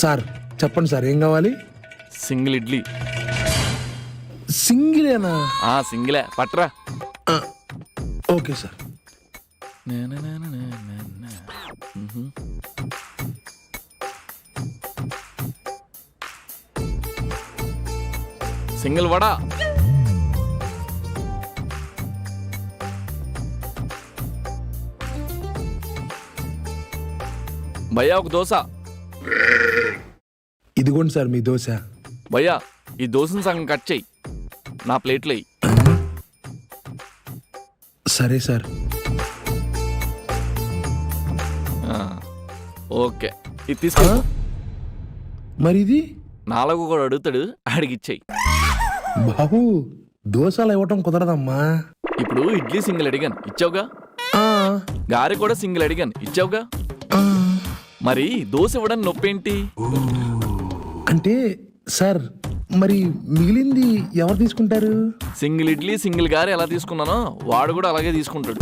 Sir చెప్పండి sir, ఏం కావాలి? సింగిల్ ఇడ్లీ. సింగిలేనా? సింగిలే, పట్రా. Okay sir. సింగిల్ వడా. భయ్యా ఒక దోశ. ఇదిగోండి సార్ మీ దోశ. భయ్యా ఈ దోశను సగం కట్ చెయ్యి, నా ప్లేట్లో వెయ్యి. సరే సార్. ఓకే, ఇది తీసుకో. మరి ఇది? నాలుగు కూడా అడుగుతాడు, అడిగిచ్చేయి. బాబు దోశలు ఇవ్వటం కుదరదమ్మా. ఇప్పుడు ఇడ్లీ సింగిల్ అడిగాను, ఇచ్చావుగా. గారి కూడా సింగిల్ అడిగాను, ఇచ్చావుగా. మరి దోశ ఇవ్వడానికి నొప్పేంటి? అంటే సార్ మరి మిగిలింది ఎవరు తీసుకుంటారు? సింగిల్ ఇడ్లీ సింగిల్ గారి ఎలా తీసుకున్నానో వాడు కూడా అలాగే తీసుకుంటాడు.